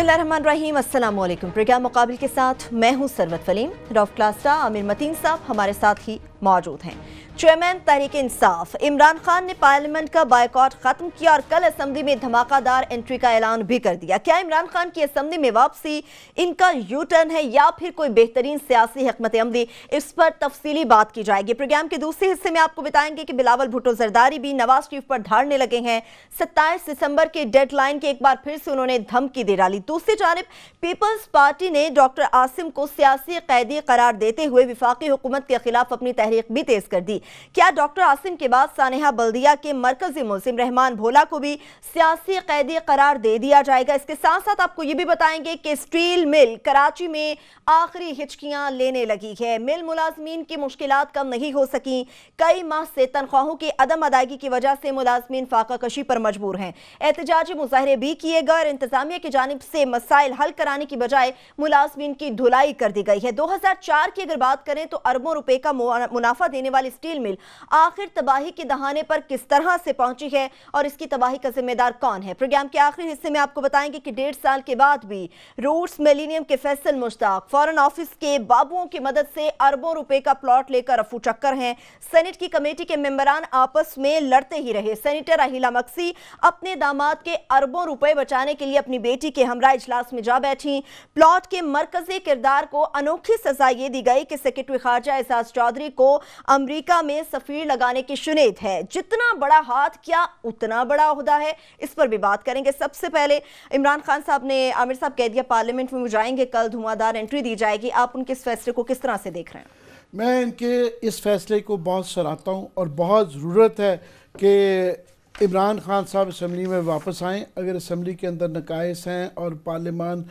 बिस्मिल्लाहिर्रहमानिर्रहीम, अस्सलाम वालेकुम। प्रोग्राम मुकाबिल के साथ मैं हूं सरवत फलीम। रऊफ क्लास्टा आमिर मतीन साहब हमारे साथ ही मौजूद हैं। चेयरमैन तहरीक इंसाफ इमरान खान ने पार्लियामेंट का बायकॉट खत्म किया और कल असेंबली में धमाकेदार एंट्री का ऐलान भी कर दिया। क्या इमरान खान की असेंबली में वापसी इनका यू टर्न है या फिर कोई बेहतरीन सियासी हिकमत अमली? इस पर तफसीली बात की जाएगी। प्रोग्राम के दूसरे हिस्से में आपको बताएंगे कि बिलावल भुट्टो जरदारी भी नवाज शरीफ पर धाड़ने लगे हैं। 27 दिसंबर के डेडलाइन के एक बार फिर से उन्होंने धमकी दे डाली। दूसरी जानिब पीपल्स पार्टी ने डॉक्टर आसिम को सियासी कैदी करार देते हुए विफाकी हुकूमत के खिलाफ अपनी तहरीक भी तेज कर दी। क्या डॉक्टर आसिम के बाद सानेहा बल्दिया के मरकजी मुल्जिम रहमान भोला को भी सियासी कैदी करार दे दिया जाएगा? इसके साथ साथ आपको यह भी बताएंगे कि स्टील मिल कराची में आखिरी हिचकियां लेने लगी है। मिल मुलाजमीन की मुश्किलात कम नहीं हो सकी। कई माह से तनख्वाहों की अदम अदायगी की वजह से मुलाजमीन फाका कशी पर मजबूर हैं। एहतजाजी मुजाहरे भी किए गए और इंतजामिया की जानिब से मसाइल हल कराने की बजाय मुलाजमीन की धुलाई कर दी गई है। 2004 की अगर बात करें तो अरबों रुपए का मुनाफा देने वाली स्टील मिल आखिर तबाही के दहाने पर किस तरह से पहुंची है और इसकी तबाही का जिम्मेदार कौन है? प्रोग्राम के आखिरी हिस्से में आपको बताएंगे कि 1.5 साल के बाद भी रूट्स मिलेनियम के फैसल मुश्ताक फॉरेन ऑफिस के बाबुओं की मदद से अरबों रुपए का प्लॉट लेकर अफू चक्कर हैं। सेनेट की कमेटी के मेंबरान आपस में लड़ते ही रहे। सेनेटर अहिला मक्सी अपने दामाद के अरबों रुपए बचाने के लिए अपनी बेटी के हमरा इजलास में जा बैठी। प्लॉट के मरकजी किरदार को अनोखी सजा ये दी गई कि सेक्रेटरी खारजा एजाज चौधरी को अमरीका में सफीर लगाने की शुनेद है। जितना बड़ा हाथ क्या उतना बड़ा ओहदा है, इस पर भी बात करेंगे। सबसे पहले इमरान खान साहब ने आमिर साहब कह दिया पार्लियामेंट में वो जाएंगे, कल धुआंधार एंट्री दी जाएगी। आप उनके इस फैसले को किस तरह से देख रहे हैं? मैं इनके इस फैसले को बहुत सराहता हूँ और बहुत ज़रूरत है कि इमरान खान साहब असम्बली में वापस आएँ। अगर असम्बली के अंदर नकाइस हैं और पार्लियामान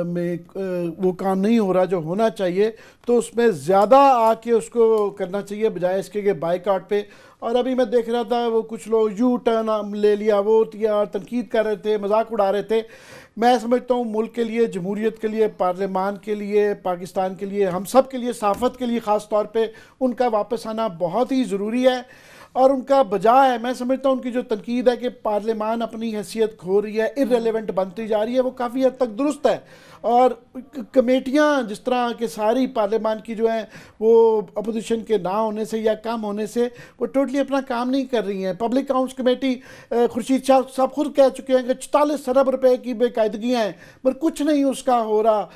में वो काम नहीं हो रहा जो होना चाहिए तो उसमें ज़्यादा आके उसको करना चाहिए बजाय इसके कि बाइकआउट पे। और अभी मैं देख रहा था वो कुछ लोग यू टर्न ले लिया, वो तनकीद कर रहे थे, मजाक उड़ा रहे थे। मैं समझता हूँ मुल्क के लिए, जमहूरियत के लिए, पार्लियामान के लिए, पाकिस्तान के लिए, हम सब के लिए, सहाफ़त के लिए ख़ास तौर पे उनका वापस आना बहुत ही ज़रूरी है और उनका बजाय है। मैं समझता हूँ उनकी जो तनकीद है कि पार्लियामान अपनी हैसियत खो रही है, इररेलेवेंट बनती जा रही है, वो काफ़ी हद तक दुरुस्त है। और कमेटियाँ जिस तरह के सारी पार्लियामान की जो हैं वो अपोजिशन के ना होने से या कम होने से वो टोटली अपना काम नहीं कर रही हैं। Public accounts committee Khurshid Shah साहब खुद कह चुके हैं कि 44 अरब रुपए की बेकायदगियाँ हैं पर कुछ नहीं उसका हो रहा।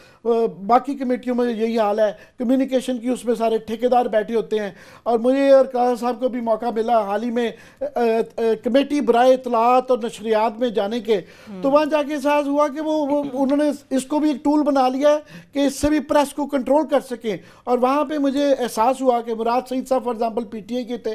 बाकी कमेटियों में यही हाल है। कम्युनिकेशन की उसमें सारे ठेकेदार बैठे होते हैं और मुझे और काला साहब को भी मौका मिला हाल ही में कमेटी बराए इत्तलात और नशरियात में जाने के, तो वहाँ जाके एहसास हुआ कि वो उन्होंने इसको भी एक टूल बना लिया है कि इससे भी प्रेस को कंट्रोल कर सकें। और वहाँ पे मुझे एहसास हुआ कि मुराद सईद साहब फॉर एग्जांपल पीटीआई के थे,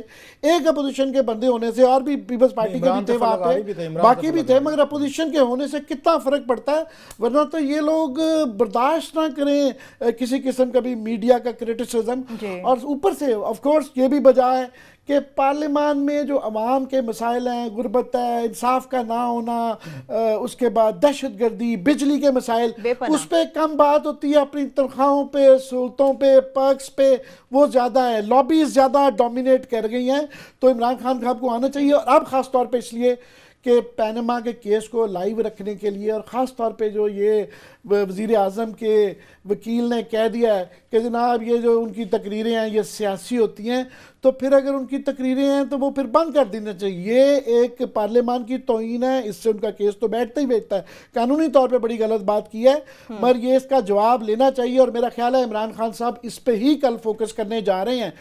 एक अपोजिशन के बंदे होने से, और भी पीपल्स पार्टी के भी थे वहाँ पे, बाकी भी थे, मगर अपोजिशन के होने से कितना फ़र्क पड़ता है। वरना तो ये लोग बर्दाश्त ना करें किसी किस्म का भी मीडिया का क्रिटिसिज्म। और ऊपर से ऑफ कोर्स ये भी वजह है कि पार्लियामान में जो अवाम के मसाइल हैं, गुर्बत है, इंसाफ का ना होना, उसके बाद दहशत गर्दी, बिजली के मसाइल, उस पर कम बात होती है। अपनी तनख्वाहों पे, सहूलतों पे, पर्क्स पे वो ज़्यादा है, लॉबीज ज़्यादा डोमिनेट कर गई हैं। तो इमरान खान साहब को आना चाहिए। और अब ख़ास तौर पे इसलिए कि पैनमा के केस को लाइव रखने के लिए, और ख़ास तौर पे जो ये वज़ीर आज़म के वकील ने कह दिया है कि जनाब ये जो उनकी तकरीरें हैं ये सियासी होती हैं, तो फिर अगर उनकी तकरीरें हैं तो वो फिर बंद कर देना चाहिए। ये एक पार्लियामान की तौहीन है, इससे उनका केस तो बैठता ही बैठता है। कानूनी तौर पे बड़ी गलत बात की है, मगर ये इसका जवाब लेना चाहिए। और मेरा ख्याल है इमरान खान साहब इस पर ही कल फोकस करने जा रहे हैं।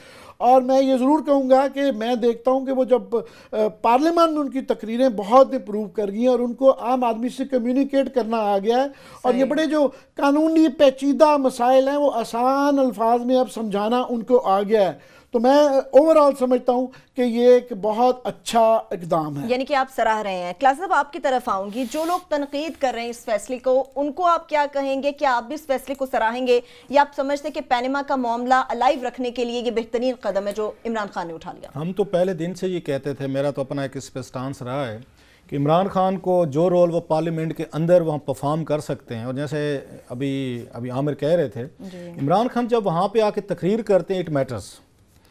और मैं ये ज़रूर कहूँगा कि मैं देखता हूँ कि वो जब पार्लियामान में उनकी तकरीरें बहुत इम्प्रूव कर गई हैं और उनको आम आदमी से कम्युनिकेट करना आ गया है, और ये बड़े जो कानूनी पेचीदा मसाइल हैं वो आसान अल्फाज में अब समझाना उनको आ गया है। तो मैं ओवरऑल समझता हूँ कि ये एक बहुत अच्छा इकदाम है। यानी कि आप सराह रहे हैं। क्लास साहब आपकी तरफ आऊंगी, जो लोग तनकीद कर रहे हैं इस फैसले को, उनको आप क्या कहेंगे? क्या आप भी इस फैसले को सराहेंगे या आप समझते हैं कि पैनमा का मामला अलाइव रखने के लिए ये बेहतरीन कदम है जो इमरान खान ने उठा लिया? हम तो पहले दिन से ये कहते थे, मेरा तो अपना एक इस पे स्टांस रहा है कि इमरान खान को जो रोल वो पार्लियामेंट के अंदर वहाँ परफॉर्म कर सकते हैं। और जैसे अभी आमिर कह रहे थे, इमरान खान जब वहाँ पे आके तकरीर करते हैं इट मैटर्स,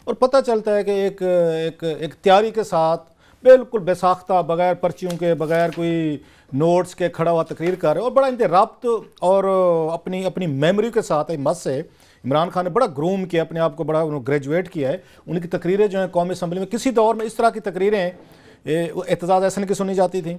और पता चलता है कि एक तैयारी के साथ बिल्कुल बेसाख्ता, बगैर पर्चियों के, बगैर कोई नोट्स के खड़ा हुआ तकरीर कर रहे हैं और बड़ा इनके रब्त और अपनी अपनी मेमोरी के साथ मत से इमरान खान ने बड़ा ग्रूम किया अपने आप को, बड़ा ग्रेजुएट किया है। उनकी तकरीरें जो हैं कौमी असम्बली में किसी दौर में इस तरह की तकरीरें एतजाज़ अहसन की सुनी जाती थी,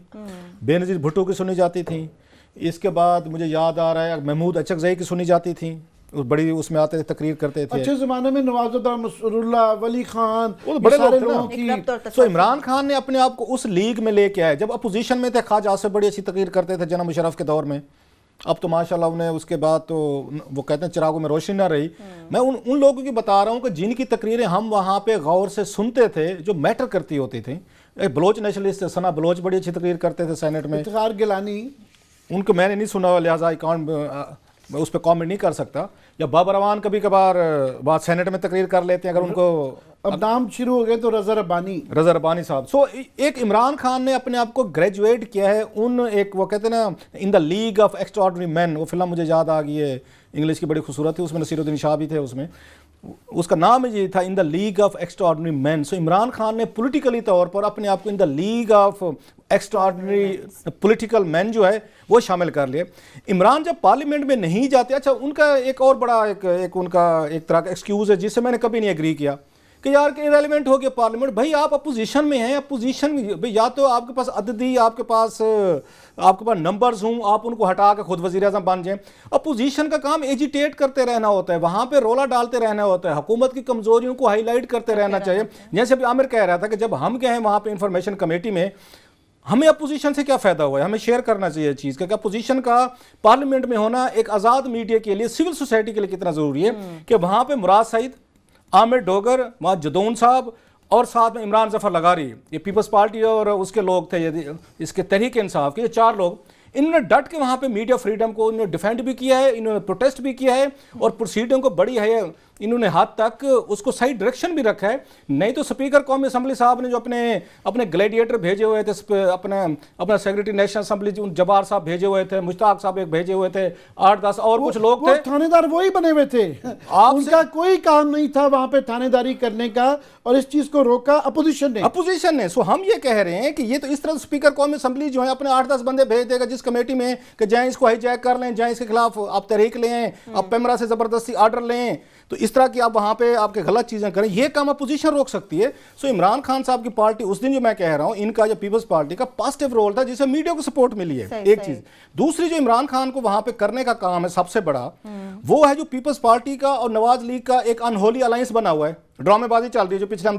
बेनज़ीर भुट्टो की सुनी जाती थी, इसके बाद मुझे याद आ रहा है महमूद अचकज़ई की सुनी जाती थी, बड़ी उसमें आते थे तकरीर करते थे। अच्छे ज़माने में नवाजुद्दीन मसरूल्लाह, वली खान, वो बड़े लोग की। तो इमरान खान ने अपने आप को उस लीग में लेके आए। जब अपोजिशन में थे ख्वाजा आसिफ बड़ी अच्छी तकरीर करते थे जना मुशर्रफ के दौर में, अब तो माशाल्लाह उन्हें उसके बाद तो वो कहते हैं चिरागों में रोशनी ना रही। मैं उन लोगों की बता रहा हूँ कि जिनकी तकरीरें हम वहाँ पे गौर से सुनते थे, जो मैटर करती होती थी। एक बलोच नेशनलिस्ट सना बलोच बड़ी अच्छी तकरीर करते थे सेनेट में, इफ्तिखार गिलानी, उनको मैंने नहीं सुना, लिहाजा अकाउंट मैं उस पर कॉमेंट नहीं कर सकता। या बाबर अवान कभी कभार बात सेनेट में तकरीर कर लेते हैं, अगर उनको अब नाम शुरू हो गए तो रज़ा रब्बानी साहब। सो एक इमरान खान ने अपने आप को ग्रेजुएट किया है उन एक वो कहते हैं ना इन the league of extraordinary man, वो फिल्म मुझे याद आ गई है, इंग्लिश की बड़ी खूबसूरत थी, उसमें नसीरुद्दीन शाह भी थे, उसमें उसका नाम ये था in the league of extraordinary man. So Imran Khan ने पॉलिटिकली तौर पर अपने आप को in the league of extraordinary political man जो है वो शामिल कर लिए। इमरान जब पार्लियामेंट में नहीं जाते, अच्छा उनका एक और बड़ा एक उनका एक तरह का एक्सक्यूज़ है जिससे मैंने कभी नहीं एग्री किया कि यार कि इरेलीवेंट हो गया पार्लियामेंट। भाई आप अपोजिशन में हैं, अपोजिशन में भाई या तो आपके पास अददी, आपके पास नंबर्स हों, आप उनको हटा के खुद वज़ीर आज़म बन जाएं। अपोजिशन का काम एजिटेट करते रहना होता है, वहाँ पे रोला डालते रहना होता है, हुकूमत की कमज़ोरियों को हाईलाइट करते रहना चाहिए। जैसे अभी आमिर कह रहा था कि जब हम गए हैं वहाँ पे इंफॉर्मेशन कमेटी में, हमें अपोजिशन से क्या फ़ायदा हुआ है, हमें शेयर करना चाहिए चीज़ का। अपोजिशन का पार्लियामेंट में होना एक आज़ाद मीडिया के लिए, सिविल सोसाइटी के लिए कितना ज़रूरी है कि वहाँ पर मुराद सईद, आमिर डोगर, वहाँ जदौन साहब और साथ में इमरान ज़फ़र लगारी, ये पीपल्स पार्टी और उसके लोग थे, ये इसके तहरीक इंसाफ के, ये 4 लोग, इन्होंने डट के वहाँ पे मीडिया फ्रीडम को इन्होंने डिफेंड भी किया है, इन्होंने प्रोटेस्ट भी किया है और प्रोसीडिंग को बड़ी है इन्होंने हाथ तक उसको सही डायरेक्शन भी रखा है। नहीं तो स्पीकर कौमी असम्बली साहब ने जो अपने ग्लैडिएटर भेजे हुए थे, अपना सेक्रेटरी नेशनल असम्बली जबार साहब भेजे हुए थे, मुश्ताक साहब एक भेजे हुए थे, 8-10 और कुछ लोग थे, थानेदार वही बने हुए थे। उनका कोई काम नहीं था वहां पे थानेदारी करने का, और इस चीज को रोका अपोजिशन ने। सो हम ये कह रहे हैं कि ये तो इस तरह स्पीकर कौमी असम्बली जो है अपने 8-10 बंदे भेज देगा जिस कमेटी में कि जाए इसको हाईजैक कर लें, जाए इसके खिलाफ आप तहरीक लें, आप पेमरा से जबरदस्ती आर्डर लें, तो इस तरह की आप वहां पे आपके गलत चीजें करें, ये काम अपोजिशन रोक सकती है। सो इमरान खान साहब की पार्टी उस दिन जो मैं कह रहा हूं, इनका जो पीपल्स पार्टी का पॉजिटिव रोल था जिससे मीडिया को सपोर्ट मिली है, एक चीज। दूसरी जो इमरान खान को वहां पे करने का काम है सबसे बड़ा, वो है जो पीपल्स पार्टी का और नवाज लीग का एक अनहोली अलायंस बना हुआ है, ड्रामेबाजी चल रही है जो पिछले हम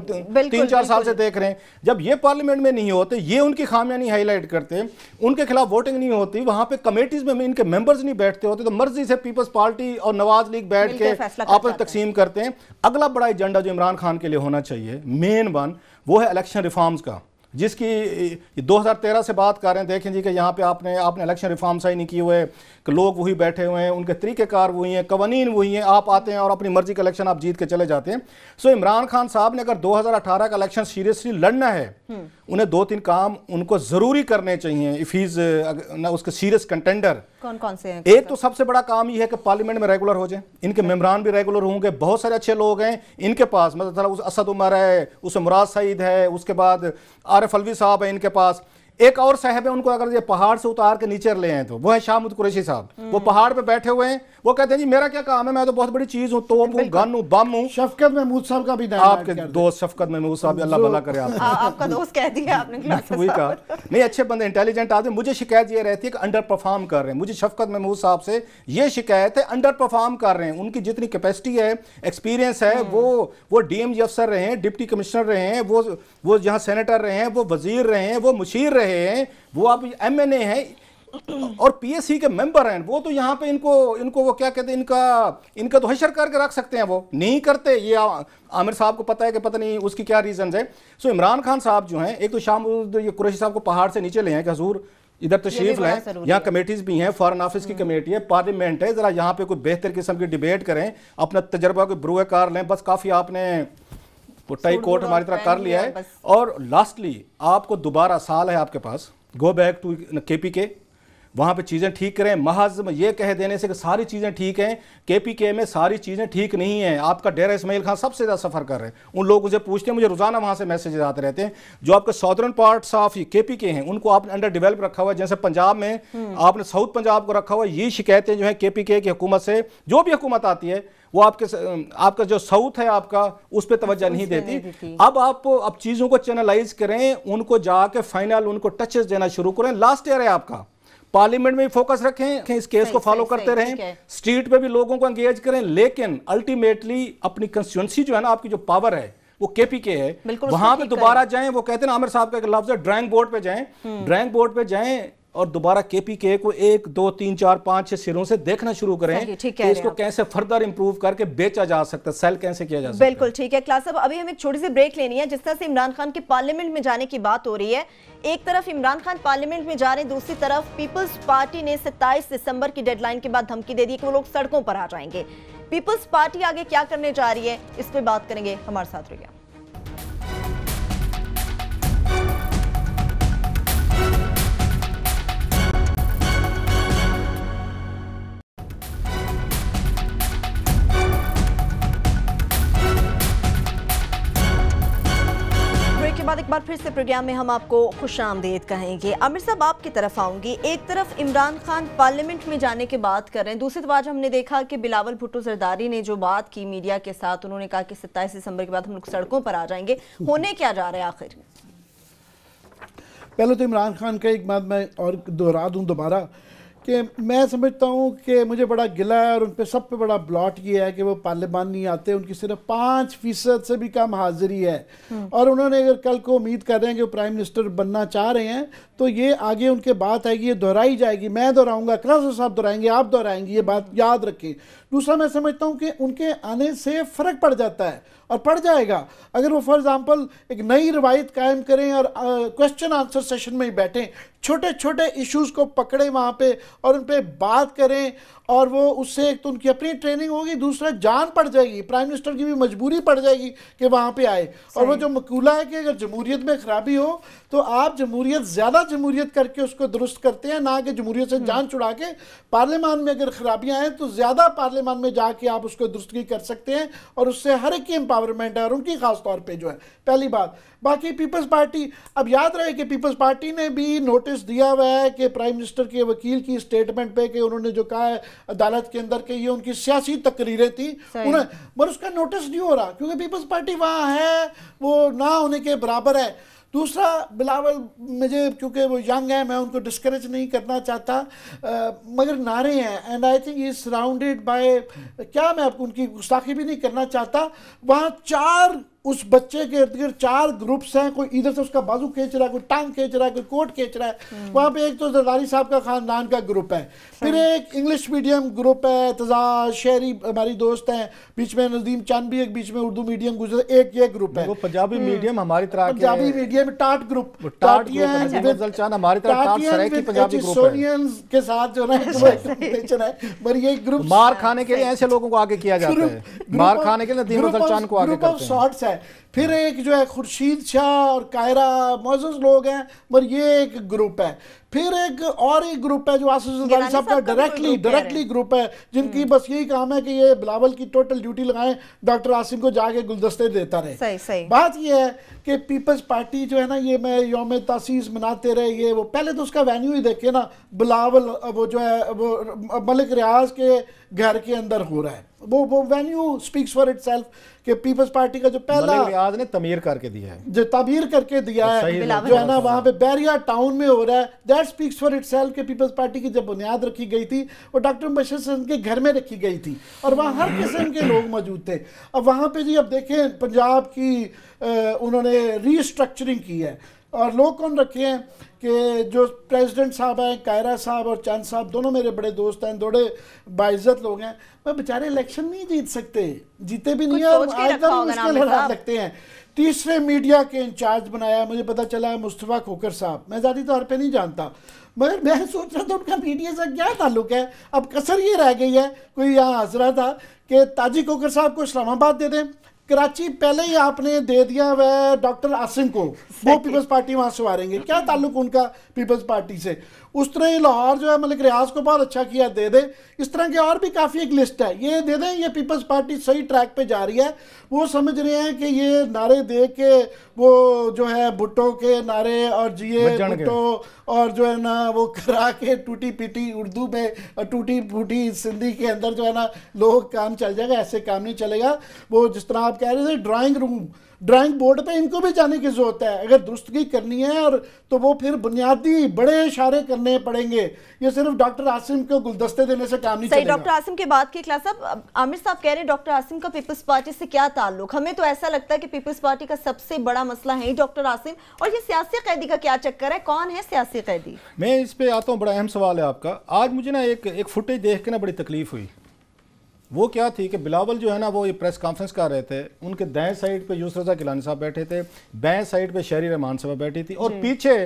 3-4 साल से देख रहे हैं। जब ये पार्लियामेंट में नहीं होते, ये उनकी खामियां नहीं हाईलाइट करते, उनके खिलाफ वोटिंग नहीं होती, वहां पे कमेटीज में इनके मेंबर्स नहीं बैठते होते, तो मर्जी से पीपल्स पार्टी और नवाज लीग बैठ के आपस तकसीम करते हैं। अगला बड़ा एजेंडा जो इमरान खान के लिए होना चाहिए, मेन वन, वो है इलेक्शन रिफॉर्म्स का, जिसकी 2013 से बात कर रहे हैं। देखें जी कि यहाँ पे आपने इलेक्शन रिफॉर्म सही नहीं किए हुए, कि लोग वही बैठे हुए हैं, उनके तरीक़ेकार वही हैं, कवानीन वही हैं, आप आते हैं और अपनी मर्जी का इलेक्शन आप जीत के चले जाते हैं। सो इमरान खान साहब ने अगर 2018 का इलेक्शन सीरियसली लड़ना है, उन्हें 2-3 काम उनको ज़रूरी करने चाहिए इफ इज ना उसके सीरियस कंटेंडर। कौन से हैं? एक तो सबसे बड़ा काम ये है कि पार्लियामेंट में रेगुलर हो जाए, इनके मेम्बरान भी रेगुलर होंगे, बहुत सारे अच्छे लोग हैं इनके पास, मतलब असद उमर है, उसमें मुराद सईद है, उसके बाद आरिफ अलवी साहब है इनके पास, एक और साहब है, उनको अगर ये पहाड़ से उतार के नीचे ले आए तो वो है शाहमुद कुरैशी साहब। वो पहाड़ पे बैठे हुए हैं, वो कहते हैं जी मेरा क्या काम है, मैं तो बहुत बड़ी चीज हूँ, तोप हूँ, गन हूँ, बम हूँ। शफकत महमूद साहब का भी आपके दोस्त शफकत महमूद साहब, अल्लाह भला करे आपका दोस्त कह दिया आपने, वही कहा। नहीं, अच्छे बंदे, इंटेलिजेंट आदमी। मुझे शिकायत ये रहती है कि अंडर परफॉर्म कर रहे हैं। मुझे शफकत महमूद साहब से ये शिकायत है, अंडर परफॉर्म कर रहे हैं। उनकी जितनी कैपेसिटी है, एक्सपीरियंस है, वो डीएमजी अफसर रहे हैं, डिप्टी कमिश्नर रहे हैं, वो जहाँ सेनेटर रहे हैं, वो वजीर रहे हैं, वो मुशीर रहे हैं, वो आप एमएनए हैं और पीएससी के मेंबर हैं। वो तो यहाँ पे इनको वो क्या कहते हैं, इनका तो हशर करके रख सकते हैं, वो नहीं करते। ये आमिर साहब को पता है कि पता नहीं उसकी क्या रीजन है। सो इमरान खान साहब जो हैं, एक तो शाहमुद कुरैशी साहब को पहाड़ से नीचे ले हैं कि हजूर इधर तशरीफ लाएं, यहाँ कमेटीज भी हैं, फॉरेन ऑफिस की कमेटी है, पार्लियामेंट है, जरा यहाँ पे कोई बेहतर किस्म की डिबेट करें, अपना तजर्बा को ब्रुए कार लें। बस काफी आपने टाई कोट हमारी तरह कर लिया है। और लास्टली आपको दोबारा साल है आपके पास, गो बैक टू केपीके, वहाँ पे चीज़ें ठीक करें। महज ये कह देने से कि सारी चीज़ें ठीक हैं, KPK में सारी चीज़ें ठीक नहीं हैं। आपका डेरा इस्माइल खान सबसे ज़्यादा सफ़र कर रहे हैं, उन लोग मुझे पूछते हैं, मुझे रोज़ाना वहाँ से मैसेज आते रहते हैं। जो आपके सॉदर्न पार्ट्स ऑफ KPK हैं उनको आपने अंडर डेवलप रखा हुआ है, जैसे पंजाब में आपने साउथ पंजाब को रखा हुआ है। ये शिकायतें जो है KPK की हुकूमत से, जो भी हुकूमत आती है वो आपका जो साउथ है आपका उस पर तवज्जो नहीं देती। अब चीज़ों को चैनलाइज करें, उनको जाके फाइनल उनको टचेस देना शुरू करें। लास्ट ईयर है आपका, पार्लियामेंट में भी फोकस रखें, इस केस को फॉलो करते रहें, स्ट्रीट पे भी लोगों को एंगेज करें, लेकिन अल्टीमेटली अपनी कंस्टिट्यूंसी जो है ना, आपकी जो पावर है वो KPK है, वहां पे दोबारा जाएं। वो कहते हैं ना, आमिर साहब का एक लफ्ज है, ड्राइंग बोर्ड पे जाएं, ड्राइंग बोर्ड पे जाएं और दोबारा KPK को 1 2 3 4 5 6 सिरों से देखना शुरू करें कि इसको कैसे फर्दर इंप्रूव करके बेचा जा सकता है, सेल कैसे किया जा सकता है। बिल्कुल ठीक है क्लास साहब, अभी हमें एक छोटी सी ब्रेक लेनी है। जिस तरह से इमरान खान के पार्लियामेंट में जाने की बात हो रही है, एक तरफ इमरान खान पार्लियामेंट में जा रहे हैं, दूसरी तरफ पीपल्स पार्टी ने 27 दिसंबर की डेडलाइन के बाद धमकी दे दी कि वो लोग सड़कों पर आ जाएंगे। पीपल्स पार्टी आगे क्या करने जा रही है, इस पर बात करेंगे, हमारे साथ रहिए। बाद एक बार फिर से प्रोग्राम में हम आपको खुशामदीद कहेंगे। आमिर साहब, आपकी तरफ आऊंगी। एक तरफ इमरान खान पार्लियामेंट में जाने की बात कर रहे हैं, दूसरी तरफ आज हमने देखा कि बिलावल भुट्टो जरदारी ने जो बात की मीडिया के साथ, उन्होंने कहा कि 27 दिसंबर के बाद हम लोग सड़कों पर आ जाएंगे। होने क्या जा रहा है आखिर? पहले तो इमरान खान का एक बात मैं और दोहरा दूं दोबारा कि मैं समझता हूँ कि मुझे बड़ा गिला है और उन पर सब पे बड़ा ब्लॉट किया है कि वो पार्लियामान नहीं आते। उनकी सिर्फ 5% से भी कम हाजिरी है, और उन्होंने अगर कल को उम्मीद कर रहे हैं कि वो प्राइम मिनिस्टर बनना चाह रहे हैं तो ये आगे उनके बात आएगी, ये दोहराई जाएगी, मैं दोहराऊंगा, क्लास साहब दोहराएंगे, आप दोहराएंगे, ये बात याद रखें। दूसरा, मैं समझता हूँ कि उनके आने से फ़र्क पड़ जाता है और पड़ जाएगा अगर वो फॉर एग्जांपल एक नई रवायत कायम करें और क्वेश्चन आंसर सेशन में ही बैठें, छोटे छोटे इश्यूज़ को पकड़ें वहाँ पे और उन पर बात करें, और वो उससे एक तो उनकी अपनी ट्रेनिंग होगी, दूसरा जान पड़ जाएगी, प्राइम मिनिस्टर की भी मजबूरी पड़ जाएगी कि वहाँ पे आए। और वो जो मकूला है कि अगर जमहूरियत में खराबी हो तो आप जमहूरियत ज़्यादा जमहूरियत करके उसको दुरुस्त करते हैं, ना कि जमहूरियत से जान छुड़ा के। पार्लियामान में अगर खराबियाँ हैं तो ज़्यादा पार्लियामान में जाके आप उसको दुरुस्तगी कर सकते हैं, और उससे हर एक की एम्पावरमेंट है, और उनकी खास तौर पर जो है पहली बात। बाकी पीपल्स पार्टी, अब याद रहे कि पीपल्स पार्टी ने भी नोटिस दिया हुआ है कि प्राइम मिनिस्टर के वकील की स्टेटमेंट पे कि उन्होंने जो कहा है अदालत के अंदर के ये उनकी सियासी तकरीरें थी, उन्हें पर उसका नोटिस नहीं हो रहा क्योंकि पीपल्स पार्टी वहाँ है, वो ना होने के बराबर है। दूसरा, बिलावल मुझे क्योंकि वो यंग है, मैं उनको डिस्करेज नहीं करना चाहता, मगर नारे हैं, and I think is surrounded by, क्या मैं आपको उनकी गुस्ताखी भी नहीं करना चाहता। वहाँ 4 उस बच्चे के इर्द गिर्द 4 ग्रुप्स हैं, कोई इधर से उसका बाजू खींच रहा है, कोई टांग खींच रहा है, कोई कोट खींच रहा है। वहाँ पे एक तो जरदारी साहब का खानदान का ग्रुप है, फिर एक इंग्लिश मीडियम ग्रुप है, तजाज शहरी हमारी दोस्त हैं, बीच में नज़ीम चंद भी एक, बीच में उर्दू मीडियम गुजर, एक ये ग्रुप है, वो पंजाबी मीडियम हमारी तरह, पंजाबी मीडियम टाट ग्रुप, सोनियंस के साथ जो है पर ये ग्रुप मार खाने के लिए ऐसे लोगों को आगे किया जाता है, मार खाने के लिए नदीम अफजल को आगे करते हैं। फिर एक जो है खुर्शीद शाह और कायरा मोअज़्ज़ज़ लोग हैं, पर ये एक ग्रुप है। फिर एक और एक ग्रुप है जो आसिफ जरदारी साहब का डायरेक्टली ग्रुप है, जिनकी बस यही काम है कि ये बिलावल की टोटल ड्यूटी लगाएं, डॉक्टर आसिम को जाके गुलदस्ते देता रहे। सही। बात ये है कि पीपल्स पार्टी जो है ना, ये मैं यौम तासीस मनाते रहे, ये वो पहले तो उसका वेन्यू ही देखे ना, बिलावल वो जो है वो मलिक रियाज के घर के अंदर हो रहा है, वो वेन्यू स्पीक्स फॉर इटसेल्फ कि पीपल्स पार्टी का जो पहला रियाज ने तमीर करके दिया है, जो ताबीर करके दिया है, जो है ना वहाँ पे बैरिया टाउन में हो रहा है, दैट स्पीक्स फॉर इटसेल्फ कि पीपल्स पार्टी की जब बुनियाद रखी गई थी वो डॉक्टर मुबश्शिर हसन के घर में रखी गई थी, और वहाँ हर किस्म के लोग मौजूद थे। अब वहाँ पे जी अब देखें पंजाब की उन्होंने रीस्ट्रक्चरिंग की है, और लोग कौन रखे हैं कि जो प्रेसिडेंट साहब हैं, कायरा साहब और चंद साहब, दोनों मेरे बड़े दोस्त हैं, थोड़े बाइज्जत लोग हैं, वह बेचारे इलेक्शन नहीं जीत सकते, जीते भी नहीं है, एकदम मुश्किल हालात लगते हैं। तीसरे मीडिया के इंचार्ज बनाया, मुझे पता चला है मुस्तफ़ा खोकर साहब, मैं ज़्यादा तौर पे नहीं जानता, मगर मैं सोच रहा था उनका मीडिया से क्या ताल्लुक है। अब कसर ये रह गई है, कोई यहाँ हंस रहा था कि ताजी खोकर साहब को इस्लामाबाद दे दें, कराची पहले ही आपने दे दिया वह डॉक्टर आसिम को, वो पीपल्स पार्टी वहाँ सवारेंगे, क्या ताल्लुक उनका पीपल्स पार्टी से। उस तरह ही लाहौर जो है मलिक रियाज को बहुत अच्छा किया, दे दे। इस तरह की और भी काफ़ी एक लिस्ट है, ये दे दें। ये पीपल्स पार्टी सही ट्रैक पे जा रही है। वो समझ रहे हैं कि ये नारे दे के वो जो है भुट्टो के नारे और जिए भुट्टो और जो है ना वो करा के टूटी पीटी उर्दू में और टूटी फूटी सिंधी के अंदर जो है ना लोग काम चल जाएगा, ऐसे काम नहीं चलेगा। वो जिस तरह आप कह रहे थे ड्राइंग रूम, ड्राइंग बोर्ड पे इनको भी जाने की जरूरत है अगर दुरुस्तगी करनी है, और तो वो फिर बुनियादी बड़े इशारे करने पड़ेंगे। ये सिर्फ डॉक्टर आसिम को गुलदस्ते देने से काम नहीं चलेगा। डॉक्टर आसिम की बात की क्लास साहब, आमिर साहब कह रहे हैं डॉक्टर आसिम का पीपल्स पार्टी से क्या ताल्लुक? हमें तो ऐसा लगता है कि पीपल्स पार्टी का सबसे बड़ा मसला है डॉक्टर आसिम, और ये सियासी कैदी का क्या चक्कर है? कौन है सियासी कैदी? मैं इस पे आता हूँ, बड़ा अहम सवाल है आपका। आज मुझे ना एक फुटेज देख के ना बड़ी तकलीफ हुई। वो क्या थी कि बिलावल जो है ना वो ये प्रेस कॉन्फ्रेंस कर रहे थे, उनके दाएं साइड पे यूसुफ रज़ा गिलानी साहब बैठे थे, बाएं साइड पे शहरी रहमान साहब बैठी थी और पीछे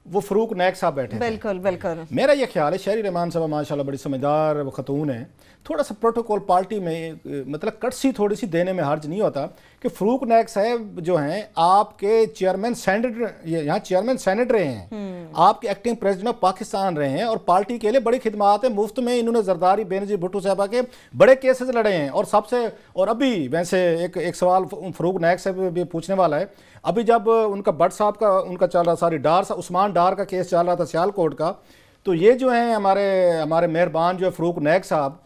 वो फरूक नायक साहब बैठे थे। बिल्कुल बिल्कुल। मेरा ये ख्याल है शहरी रहमान साहब माशाल्लाह बड़ी समझदार खतून है, थोड़ा सा प्रोटोकॉल पार्टी में मतलब कटसी थोड़ी सी देने में हर्ज नहीं होता कि फरूक नायक साहब जो हैं आपके चेयरमैन सेनेटर, यहाँ चेयरमैन सेनेट रहे हैं, आपके एक्टिंग प्रेसिडेंट ऑफ पाकिस्तान रहे हैं और पार्टी के लिए बड़ी खिदमात है। मुफ्त में इन्होंने जरदारी बेनजीर भुट्टो साहबा के बड़े केसेस लड़े हैं। और सबसे और अभी वैसे एक सवाल फरूक नायक साहब भी पूछने वाला है। अभी जब उनका भट्ट साहब का उनका चल रहा सारी डार उस्मान डार का केस चल रहा था सियालकोट का, तो ये जो है हमारे मेहरबान जो है फरूक नायक साहब,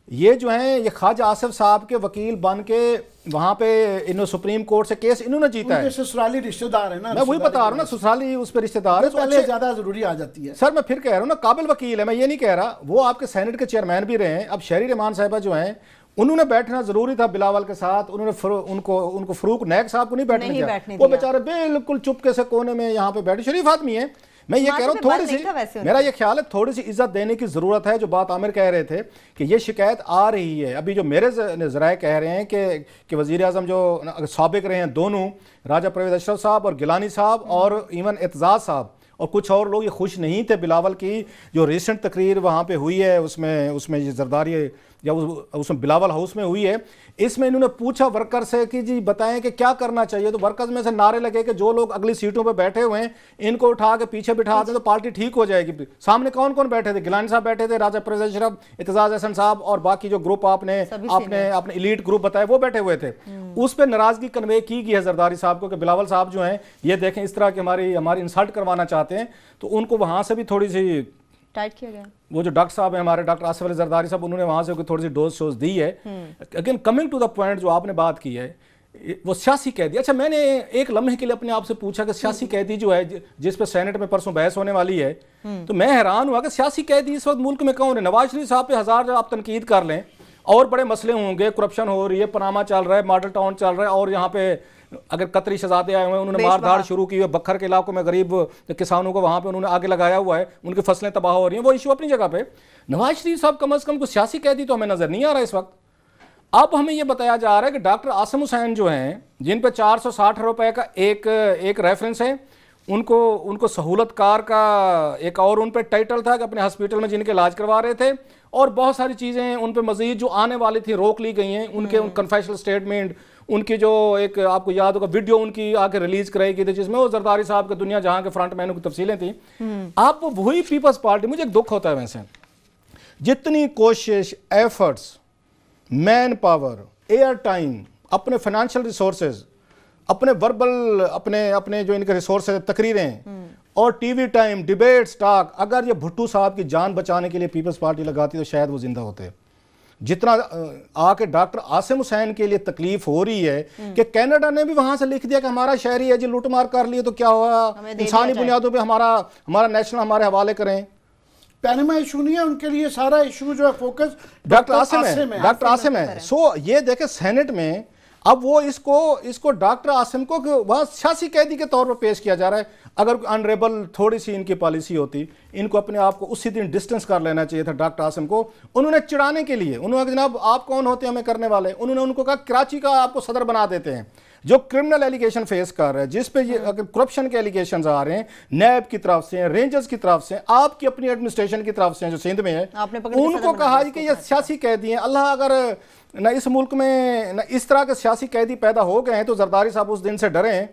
ये जो हैं ये ख्वाजा आसिफ साहब के वकील बन के वहाँ पे इन्होंने सुप्रीम कोर्ट से केस इन्होंने जीता है। ससुराली रिश्तेदार है ना, मैं वही बता रहा हूँ ना, ससुराली उस पर रिश्तेदार है, तो पहले ज्यादा जरूरी आ जाती है। सर मैं फिर कह रहा हूँ ना, काबिल वकील है, मैं ये नहीं कह रहा। वो आपके सेनेट के चेयरमैन भी रहे हैं। अब शहरी रहमान साहिबा जो हैं उन्होंने बैठना जरूरी था बिलावल के साथ, उन्होंने उनको फरूक नायक साहब को नहीं बैठने दिया। वो बेचारे बिल्कुल चुपके से कोने में यहाँ पे बैठे, शरीफ आदमी है। मैं ये कह रहा हूँ थोड़ी सी, मेरा ये ख्याल है थोड़ी सी इज्जत देने की जरूरत है। जो बात आमिर कह रहे थे कि ये शिकायत आ रही है, अभी जो मेरे ज़राए कह रहे हैं कि वज़ीर आज़म जो साबिक रहे हैं दोनों, राजा परवेज़ अशरफ साहब और गिलानी साहब और इवन एतजाज़ साहब और कुछ और लोग, ये खुश नहीं थे बिलावल की जो रिसेंट तकरीर वहाँ पे हुई है, उसमें ये जरदारी या उसमें बिलावल हाउस में हुई है। इसमें इन्होंने पूछा वर्कर से कि जी बताएं कि क्या करना चाहिए, तो वर्कर्स में से नारे लगे कि जो लोग अगली सीटों पे बैठे हुए हैं इनको उठा के पीछे बिठा दें तो पार्टी ठीक हो जाएगी। सामने कौन कौन बैठे थे? गिलानी साहब बैठे थे, राजा परवेज़ अशरफ, एतजाज़ अहसन साहब और बाकी जो ग्रुप आपने इलीट ग्रुप बताया वो बैठे हुए थे। उस पर नाराजगी कन्वे की गई है जरदारी साहब को कि बिलावल साहब जो हैं ये देखें इस तरह की हमारी इंसल्ट करवाना चाहते हैं, तो उनको वहाँ से भी थोड़ी सी टाइट किया गया। वो जो डॉक्टर साहब हैं हमारे, डॉक्टर आसिफ अली जरदारी साहब, उन्होंने वहाँ से थोड़ी सी डोज शोज दी है। Again coming to the point जो आपने बात की है, वो सियासी कैदी। अच्छा, मैंने एक लम्हे के लिए अपने आप से पूछा कि सियासी कैदी जो है जिस पे सेनेट में परसों बहस होने वाली है, तो मैं हैरान हुआ कि सियासी कैदी इस वक्त मुल्क में कौन है? नवाज शरीफ साहब पे हजार आप तनकीद कर लें और बड़े मसले होंगे, करप्शन हो रही है, पनामा चल रहा है, मॉडल टाउन चल रहा है, और यहाँ पे अगर कतरी शहजादे आए हुए हैं, उन्होंने मारधाड़ शुरू की है बखर के इलाकों में, गरीब किसानों को वहाँ पे उन्होंने आगे लगाया हुआ है, उनकी फसलें तबाह हो रही हैं, वो इशू अपनी जगह पे। नवाज शरीफ साहब कम अज़ कम कुछ सियासी कैदी तो हमें नजर नहीं आ रहा इस वक्त। अब हमें ये बताया जा रहा है कि डॉक्टर आसिम हुसैन जो हैं, जिन पे 460 रुपए का एक रेफरेंस है, उनको सहूलतकार का एक और उन पर टाइटल था कि अपने हॉस्पिटल में जिनके इलाज करवा रहे थे, और बहुत सारी चीज़ें उन पर मजीद जो आने वाली थी रोक ली गई हैं। उनके कन्फेशनल स्टेटमेंट, उनकी जो एक आपको याद होगा वीडियो उनकी आके रिलीज कराई गई थी जिसमें वो जरदारी साहब के दुनिया जहां के फ्रंट मैनों की तफसीलें थी। आप वही पीपल्स पार्टी, मुझे एक दुख होता है वैसे, जितनी कोशिश, efforts, man power, air time, अपने फाइनेंशियल रिसोर्सेज, अपने वर्बल अपने जो इनके रिसोर्सेज, तकरीरें और टीवी टाइम, डिबेट, स्टॉक, अगर ये भुट्टो साहब की जान बचाने के लिए पीपल्स पार्टी लगाती तो शायद वो जिंदा होते। जितना आके डॉक्टर आसिम हुसैन के लिए तकलीफ हो रही है कि कनाडा ने भी वहां से लिख दिया कि हमारा शहरी है जी लूटमार कर लिए तो क्या हुआ, इंसानी बुनियादों पे हमारा नेशनल हमारे हवाले करें। पैनामा इशू नहीं है उनके लिए, सारा इशू जो है फोकस डॉक्टर आसिम है। सो ये देखे सेनेट में अब वो इसको डॉक्टर आसिम को वहाँ सियासी कैदी के तौर पर पेश किया जा रहा है। अगर अनरेबल थोड़ी सी इनकी पॉलिसी होती, इनको अपने आप को उसी दिन डिस्टेंस कर लेना चाहिए था डॉक्टर आसिम को। उन्होंने चिढ़ाने के लिए, उन्होंने जनाब आप कौन होते हैं हमें करने वाले, उन्होंने उनको कहा कराची का आपको सदर बना देते हैं, जो क्रिमिनल एलिगेशन फेस कर रहे हैं, जिस पे ये अगर करप्शन के एलिगेशन आ रहे हैं, नैब की तरफ से, रेंजर्स की तरफ से, आपकी अपनी एडमिनिस्ट्रेशन की तरफ से जो सिंध में है, उनको कहा कि ये सियासी कैदी हैं। अल्लाह अगर न इस मुल्क में न इस तरह के सियासी कैदी पैदा हो गए हैं तो जरदारी साहब उस दिन से डरे हैं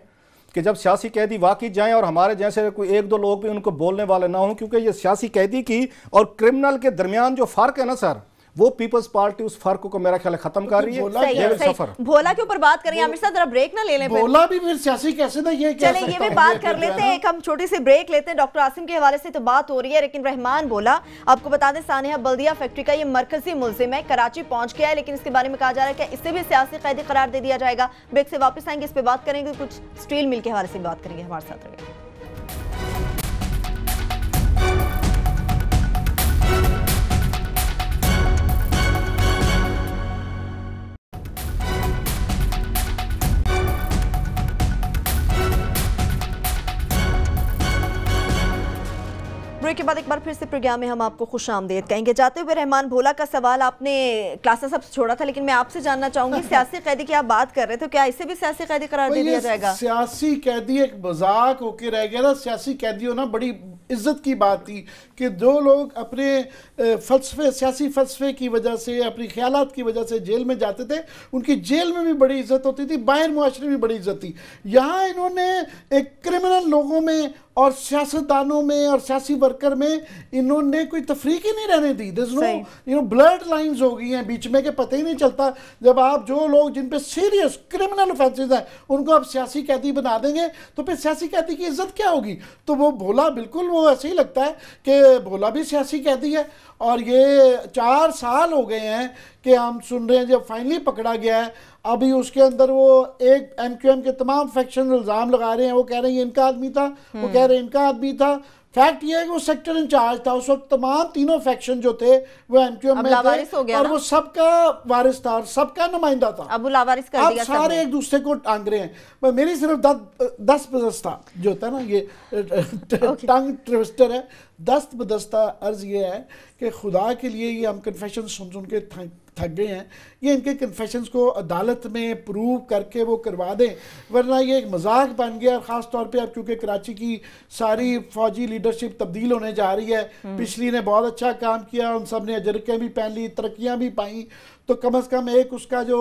कि जब सियासी कैदी वाकई जाएं और हमारे जैसे कोई एक दो लोग भी उनको बोलने वाले ना हों, क्योंकि ये सियासी कैदी की और क्रिमिनल के दरमियान जो फर्क है ना सर, वो पीपल्स पार्टी उस फर्क को मेरा ख्याल खत्म कर रही है। सफर भोला के ऊपर बात करेंगे। आमिर साहब जरा ब्रेक ना ले लें, भोला भी फिर सियासी कैसे ना, ये चले ये भी बात कर लेते हैं। एक हम छोटी सी ब्रेक लेते हैं। डॉक्टर आसिम के हवाले से तो बात हो रही है, लेकिन रहमान भोला, आपको बता दें सानिया बल्दिया फैक्ट्री का ये मरकजी मुल्जिम है, कराची पहुंच गया है, लेकिन इसके बारे में कहा जा रहा है कि इससे भी सियासी कैदी करार दे दिया जाएगा। ब्रेक से वापस आएंगे, इस पर बात करेंगे, कुछ स्टील मिल के हवाले से बात करेंगे। हमारे साथ रहिए। ब्रेक के बाद एक बार फिर से प्रोग्राम में हम आपको खुशामदीद कहेंगे। जाते हुए रहमान भोला का सवाल आपने क्लासेस सब छोड़ा था, लेकिन मैं आपसे जानना चाहूंगी सियासी कैदी की आप बात कर रहे थे, तो क्या इसे भी सियासी कैदी करार दे दिया जाएगा? सियासी कैदी एक मजाक होके रह गया ना। सियासी कैदी होना बड़ी इज्जत की बात थी कि जो लोग अपने फलसफे, सियासी फलसफे की वजह से, अपनी ख्यालात की वजह से जेल में जाते थे, उनकी जेल में भी बड़ी इज्जत होती थी, बाहर मुआशरे में भी बड़ी इज्जत थी। यहाँ इन्होंने एक क्रिमिनल लोगों में और सियासतदानों में और सियासी वर्कर में इन्होंने कोई तफरीक ही नहीं रहने दी। नो ब्लड लाइंस हो गई हैं बीच में के पता ही नहीं चलता। जब आप जो लोग जिन पे सीरियस क्रिमिनल ऑफेंसेस हैं उनको आप सियासी कैदी बना देंगे तो फिर सियासी कैदी की इज्जत क्या होगी? तो वो भोला बिल्कुल वो ऐसे ही लगता है कि भोला भी सियासी कैदी है। और ये 4 साल हो गए हैं कि हम सुन रहे हैं जब फाइनली पकड़ा गया है, अभी उसके अंदर वो एक MQM के तमाम फैक्शन इल्ज़ाम लगा रहे हैं। वो कह रहे हैं ये इनका आदमी था, वो कह रहे हैं इनका आदमी था। फैक्ट ये है कि वो सेक्टर इंचार्ज था उस वक्त, तमाम तीनों फैक्शन जो थे वो MQM में थे और वो सबका वारिस था और सबका नुमाइंदा था। अब लावारिस कर दिया, सारे एक दूसरे को टांग रहे हैं। मेरी सिर्फ 10 बदस्ता जो होता है ना, ये टंग ट्विस्टर है। 10 बदस्ता अर्ज ये है कि खुदा के लिए ये हम कन्फेशन सुन के थक गए हैं, ये इनके कन्फेशंस को अदालत में प्रूव करके वो करवा दें, वरना ये एक मजाक बन गया। ख़ास तौर पे अब क्योंकि कराची की सारी फौजी लीडरशिप तब्दील होने जा रही है, पिछली ने बहुत अच्छा काम किया, उन सब ने अजरकें भी पहन ली, तरक्कियाँ भी पाई, तो कम से कम एक उसका जो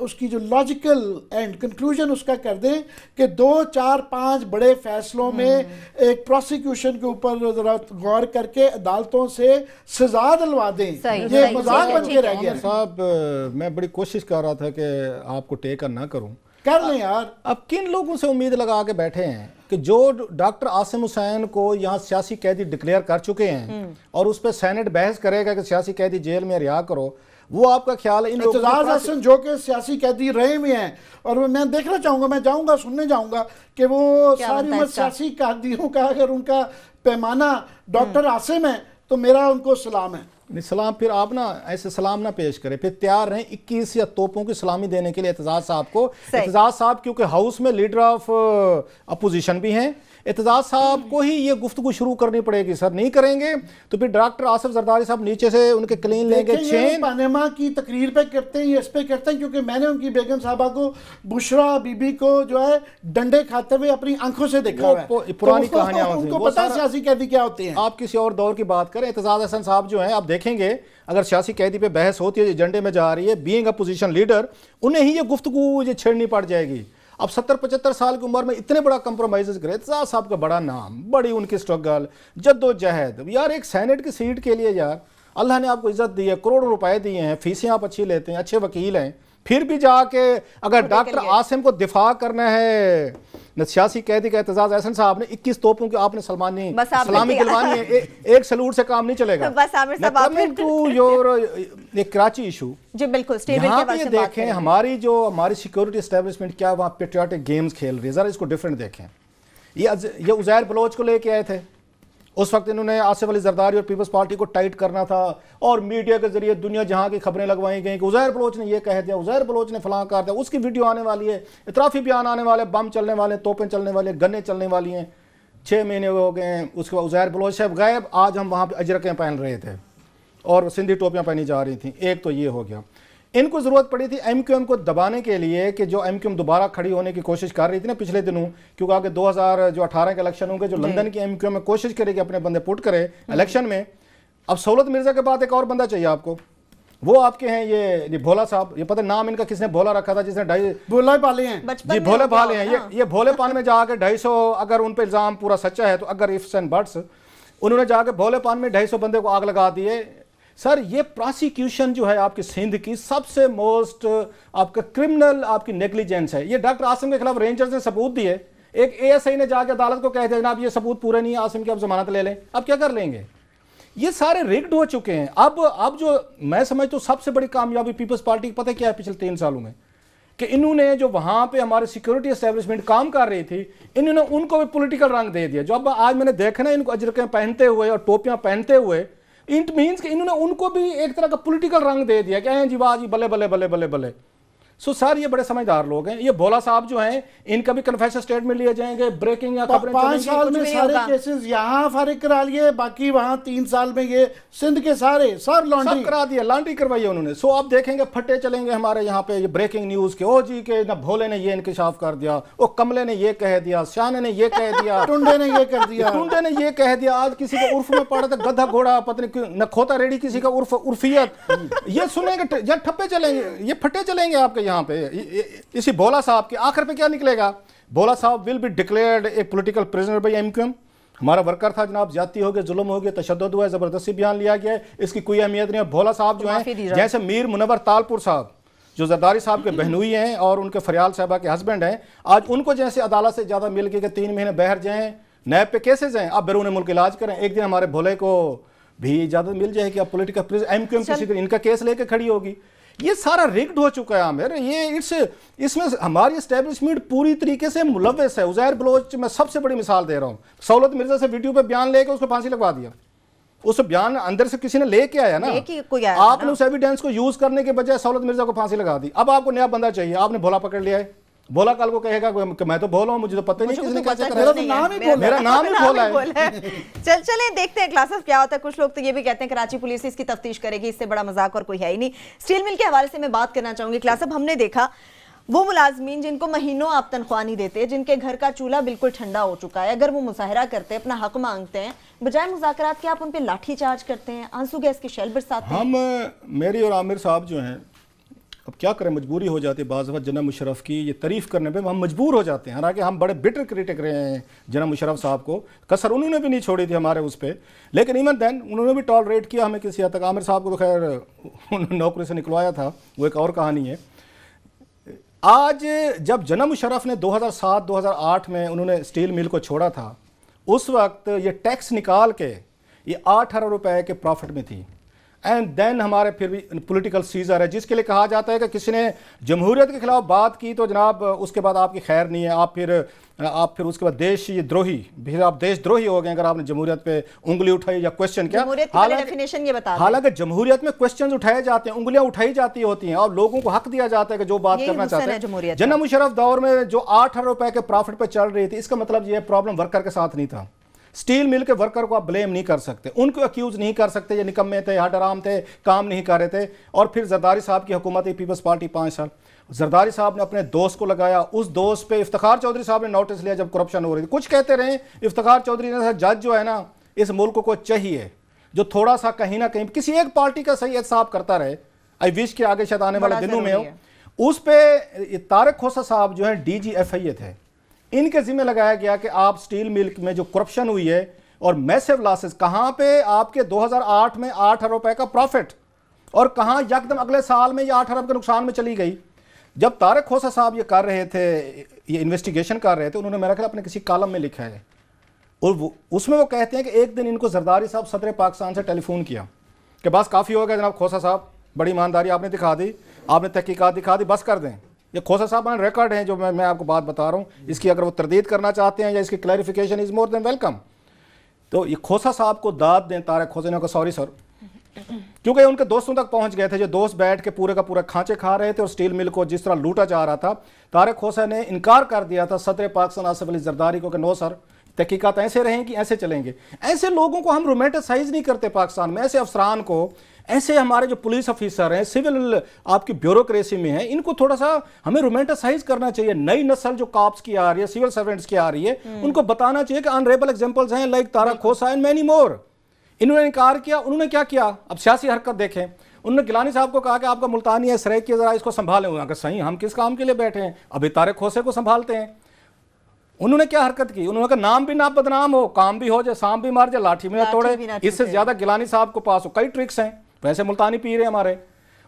उसकी जो लॉजिकल एंड कंक्लूजन उसका कर दें कि 2, 4, 5 बड़े फैसलों में एक प्रोसिक्यूशन के ऊपर जरा गौर करके अदालतों से सजा दिलवा दें। ये मजाक बन के रह गया। साहब मैं बड़ी कोशिश कर रहा था कि आपको टेकन ना करूं, कर लें यार। अब किन लोगों से उम्मीद लगा के बैठे हैं कि जो डॉक्टर आसिम हुसैन को यहाँ सियासी कैदी डिक्लेयर कर चुके हैं और उस पर सेनेट बहस करेगा कि सियासी कैदी जेल में रिहा करो, वो आपका ख्याल है इन एतजाज हसन जो कि सियासी कैदी रहे हुए हैं, और मैं देखना चाहूंगा, मैं जाऊंगा सुनने जाऊंगा कि वो सारी उम्र सियासी कैदियों का अगर उनका पैमाना डॉक्टर आसिम है तो मेरा उनको सलाम है। सलाम फिर आप ना ऐसे सलाम ना पेश करें, फिर तैयार रहें 21 या तोपों की सलामी देने के लिए एतजाज साहब को। एतजाज साहब क्योंकि हाउस में लीडर ऑफ अपोजिशन भी हैं, एतजाज साहब को ही ये गुफ्तगू शुरू करनी पड़ेगी। सर नहीं करेंगे तो फिर डॉक्टर आसिफ जरदारी साहब नीचे से उनके क्लीन लेंगे चेन। पानेमा की तकरीर पे करते हैं, ये इस पे करते हैं क्योंकि मैंने उनकी बेगम साहबा को, बुशरा बीबी को जो है डंडे खाते हुए अपनी आंखों से देखा हुआ है। पुरानी कहानियां उनको पता है सियासी कैदी क्या होते हैं। आप किसी और दौर की बात करें, एतजाज हसन साहब जो है आप देखेंगे अगर सियासी कैदी पे बहस होती है, एजेंडे में जा रही है, बीइंग अपोजिशन लीडर उन्हें ही ये गुफ्तगू ये छेड़नी पड़ जाएगी। अब 70-75 साल की उम्र में इतने बड़ा कंप्रोमाइज करे, एतजाज साहब का बड़ा नाम, बड़ी उनकी स्ट्रगल, जद्दोजहद। यार एक सेनेट की सीट के लिए यार अल्लाह ने आपको इज्जत दी है, करोड़ों रुपए दिए हैं, फीसें आप अच्छी लेते हैं, अच्छे वकील हैं, फिर भी जाके अगर डॉक्टर आसिम को दिफा करना है सियासी कैदी का एतजाज हसन साहब ने 21 तोपों की आपने सलामी दिलवानी है, एक सलूट से काम नहीं चलेगा। बस आमिर साहब टू योर कराची इशू जी बिल्कुल यहाँ पे देखें हमारी सिक्योरिटी एस्टेब्लिशमेंट क्या वहाँ पेट्रियाटिक गेम्स खेल रही है, जरा इसको डिफरेंट देखें। ये उज़ैर बलोच को लेके आए थे, उस वक्त इन्होंने आसिफ अली जरदारी और पीपल्स पार्टी को टाइट करना था और मीडिया के जरिए दुनिया जहां की खबरें लगवाई गई कि उज़ैर बलोच ने ये कह दिया, उज़ैर बलोच ने फलां कर दिया, उसकी वीडियो आने वाली है, इतराफी बयान आने वाले, बम चलने वाले, तोपें चलने वाले, गन्ने चलने वाली हैं। 6 महीने हो गए हैं, उसके बाद उज़ैर बलोच साहब गायब। आज हम वहाँ पर अजरकें पहन रहे थे और सिंधी टोपियाँ पहनी जा रही थी। एक तो ये हो गया। इनको ज़रूरत पड़ी थी MQM को दबाने के लिए कि जो MQM दोबारा खड़ी होने की कोशिश कर रही थी ना पिछले दिनों, क्योंकि आगे 2018 के इलेक्शन होंगे, जो लंदन की MQM में कोशिश करेगी अपने बंदे पुट करे इलेक्शन में। अब सहूलत मिर्जा के बाद एक और बंदा चाहिए आपको, वो आपके हैं ये भोला साहब, ये पता नाम इनका किसने भोला रखा था, जिसने 250 भोला पाले हैं जी, भोले भाले हैं ये भोले पान में जाके 250, अगर उन पे इल्जाम पूरा सच्चा है तो अगर इफ्स एंड बट्स, उन्होंने जाके भोले पान में 250 बंदे को आग लगा दिए। सर ये प्रोसिक्यूशन जो है आपकी सिंध की सबसे मोस्ट आपका क्रिमिनल आपकी नेग्लिजेंस है। ये डॉक्टर आसिम के खिलाफ रेंजर्स ने सबूत दिए, एक एएसआई ने जाके अदालत को कह दिया जनाब ये सबूत पूरे नहीं है, आसिम की आप जमानत ले लें। अब क्या कर लेंगे? ये सारे रिग्ड हो चुके हैं। अब जो मैं समझता हूँ सबसे बड़ी कामयाबी पीपल्स पार्टी की पता क्या है पिछले 3 सालों में, कि इन्होंने जो वहां पे हमारे सिक्योरिटी एस्टेब्लिशमेंट काम कर रही थी, इन्होंने उनको भी पॉलिटिकल रंग दे दिया। जो अब आज मैंने देखा ना इनको अजरकें पहनते हुए और टोपियां पहनते हुए, इट मीन्स कि इन्होंने उनको भी एक तरह का पॉलिटिकल रंग दे दिया कि जी वाह जी बल्ले बल्ले बल्ले बल्ले बल्ले। सो सर ये बड़े समझदार लोग हैं। ये भोला साहब जो हैं इनका भी कन्फेशन स्टेटमेंट लिए जाएंगे, ब्रेकिंग या खबरें 5 साल में सारे केसेस यहाँ फारिग करा लिए, बाकी वहाँ 3 साल में ये सिंध के सारे सब लॉन्ड्री करा दिया, लॉन्ड्री करवाई है उन्होंने। सो आप देखेंगे फटे चलेंगे हमारे यहाँ पे ये ब्रेकिंग न्यूज के, ओ जी के ना भोले ने ये इंकशाफ कर दिया, ओ कमले ने ये कह दिया, श्याने ने ये कह दिया, टुंडे ने ये कर दिया, टुंडे ने ये कह दिया। आज किसी का उर्फ में पड़ा था गधा घोड़ा, पत्नी नखोता रेडी, किसी का उर्फ उर्फियत। ये सुनेंगे जब ठप्पे चलेंगे, ये फटे चलेंगे आपके यहाँ पे। इसी भोला साहब के आखिर पे क्या निकलेगा? भोला साहब will be declared a political prisoner by MQM. हमारा वर्कर था जनाब, ज्यादती हो गए, जुल्म हो गया, तशद्दुद हुआ है, जबरदस्ती बयान लिया गया है, इसकी कोई अहमियत नहीं है। भोला साहब जो है, जैसे मीर मुनव्वर तालपुर साहब जो जरदारी साहब के बहनोई हैं और उनके फरियाल साहबा के हस्बैंड हैं, आज उनको जैसे अदालत से ज्यादा मिल गई कि 3 महीने बाहर जाएं, नैब पे केसेज हैं, आप बैरून मुल्क इलाज करें। एक दिन हमारे भोले को भी इजाजत मिल जाएगी, आप पॉलिटिकल प्रिजनर एमक्यूएम किसी दिन इनका केस लेके खड़ी होगी। ये सारा रिग्ड हो चुका है आमिर। ये इसमें हमारी एस्टेब्लिशमेंट पूरी तरीके से मुलव्वस है। उज़ैर बलोच मैं सबसे बड़ी मिसाल दे रहा हूँ, सहूलत मिर्जा से वीडियो पे बयान लेके उसको फांसी लगवा दिया। उस बयान अंदर से किसी ने लेके आया ना, आपने उस एविडेंस को यूज करने के बजाय सहूलत मिर्जा को फांसी लगा दी। अब आपको नया बंदा चाहिए, आपने भोला पकड़ लिया है। भोला कल को कहेगा कि मैं तो भोला हूं, मुझे तो पता नहीं किसने क्या करा, मेरा नाम ही भोला है। चलें देखते हैं क्लासेस क्या होता है। कुछ लोग तो ये भी कहते हैं कराची पुलिस इसकी तफ्तीश करेगी, इससे बड़ा मजाक और कोई है ही नहीं। स्टील मिल के हवाले से मैं बात करना चाहूंगी। क्लास हमने देखा वो मुलाजमीन जिनको महीनों आप तनख्वाह नहीं देते, जिनके घर का चूल्हा बिल्कुल ठंडा हो चुका है, अगर वो मुजाहरा करते हैं, अपना हक मांगते हैं, बजाय मुज़ाकरात के आप उन पर लाठी चार्ज करते हैं, आंसू गैस की शेल बरसाते हैं। मेरी और आमिर साहब जो हैं, अब क्या करें, मजबूरी हो जाती है बाज़ वक़्त जनाब मुशर्रफ की ये तारीफ़ करने पे हम मजबूर हो जाते हैं। हालांकि हम बड़े बिटर क्रिटिक रहे हैं जनाब मुशर्रफ साहब को, कसर उन्होंने भी नहीं छोड़ी थी हमारे उस पर, लेकिन इवन दैन उन्होंने भी टॉलरेट किया हमें किसी हद तक। आमिर साहब को तो खैर उन्होंने नौकरी से निकलवाया था, वो एक और कहानी है। आज जब जनाब मुशर्रफ ने 2007-2008 में उन्होंने स्टील मिल को छोड़ा था, उस वक्त ये टैक्स निकाल के ये 8 अरब रुपए के प्रॉफिट में थी। एंड देन हमारे फिर भी पॉलिटिकल सीजर है, जिसके लिए कहा जाता है कि किसी ने जमहूरियत के खिलाफ बात की तो जनाब उसके बाद आपकी खैर नहीं है, आप फिर उसके बाद देश द्रोही, फिर आप देशद्रोही हो गए अगर आपने जमहूरियत पे उंगली उठाई या क्वेश्चन किया। हालांकि जमहूरियत में क्वेश्चन उठाए जाते हैं, उंगलियां उठाई जाती होती हैं और लोगों को हक दिया जाता है कि जो बात करना चाहते हैं। जनाब मुशर्रफ दौर में जो 8 अरब रुपए के प्रॉफिट पर चल रही थी, इसका मतलब ये प्रॉब्लम वर्कर के साथ नहीं था। स्टील मिल के वर्कर को आप ब्लेम नहीं कर सकते, उनको अक्यूज नहीं कर सकते ये निकम्मे थे, हडराम थे, काम नहीं कर रहे थे। और फिर जरदारी साहब की हुकूमत है, पीपल्स पार्टी 5 साल, जरदारी साहब ने अपने दोस्त को लगाया, उस दोस्त पे इफ्तिखार चौधरी साहब ने नोटिस लिया जब करप्शन हो रही थी। कुछ कहते रहे इफ्तिखार चौधरी ने, जज जो है ना इस मुल्क को चाहिए जो थोड़ा सा कहीं ना कहीं किसी एक पार्टी का सही एहसाब करता रहे। आई विश के आगे शायद आने वाले दिनों में हो। उस पे तारिक खोसा साहब जो है DGFIA थे, इनके जिम्मे लगाया गया कि आप स्टील मिल में जो करप्शन हुई है और मैसिव लॉसेस, कहां पे आपके 2008 में 8 अरब रुपए का प्रॉफिट और कहां यकदम अगले साल में ये 8 अरब के नुकसान में चली गई। जब तारिक खोसा साहब ये कर रहे थे, ये इन्वेस्टिगेशन कर रहे थे, उन्होंने मेरा ख्याल अपने किसी कॉलम में लिखा है और उसमें वो कहते हैं कि एक दिन इनको जरदारी साहब सदर पाकिस्तान से टेलीफोन किया कि बस काफ़ी हो गया जनाब खोसा साहब, बड़ी ईमानदारी आपने दिखा दी, आपने तहकीकात दिखा दी, बस कर दें। ये खोसा साहब का रिकॉर्ड है जो मैं आपको बात बता रहा हूँ, इसकी अगर वो तरदीद करना चाहते हैं या इसकी clarification is more than welcome. तो ये खोसा साहब को दाद दें, तारिक खोसा ने कहा सॉरी सर, क्योंकि उनके दोस्तों तक पहुंच गए थे, जो दोस्त बैठ के पूरे का पूरा खांचे खा रहे थे और स्टील मिल को जिस तरह लूटा जा रहा था। तारिक खोसा ने इनकार कर दिया था सदर पाकिस्तान आसिफ अली जरदारी को कि नो सर, तहकीकात ऐसे रहेंगी, ऐसे चलेंगे। ऐसे लोगों को हम रोमांटिसाइज नहीं करते पाकिस्तान में, ऐसे अफसरान को, ऐसे हमारे जो पुलिस ऑफिसर हैं, सिविल आपकी ब्यूरोक्रेसी में है, इनको थोड़ा सा हमें रोमांटिसाइज करना चाहिए। नई नस्ल जो कॉप्स की आ रही है, सिविल सर्वेंट्स की आ रही है, उनको बताना चाहिए कि अनरेबल एग्जांपल्स हैं like Tariq Khosa and many more. इन्होंने इनकार किया, उन्होंने क्या किया, अब सियासी हरकत देखें, उन्होंने गिलानी साहब को कहा कि आपका मुल्तानी है, सरेक की जरा इसको संभालें। उन्होंने कहा सही, हम किस काम के लिए बैठे हैं, अभी तारिक खोसे को संभालते हैं। उन्होंने क्या हरकत की, उन्होंने कहा नाम भी ना बदनाम हो, काम भी हो जाए, सांप भी मार जाए, लाठी भी ना तोड़े। इससे ज्यादा गिलानी साहब को पास हो कई ट्रिक्स हैं, वैसे मुल्तानी पी रहे हमारे।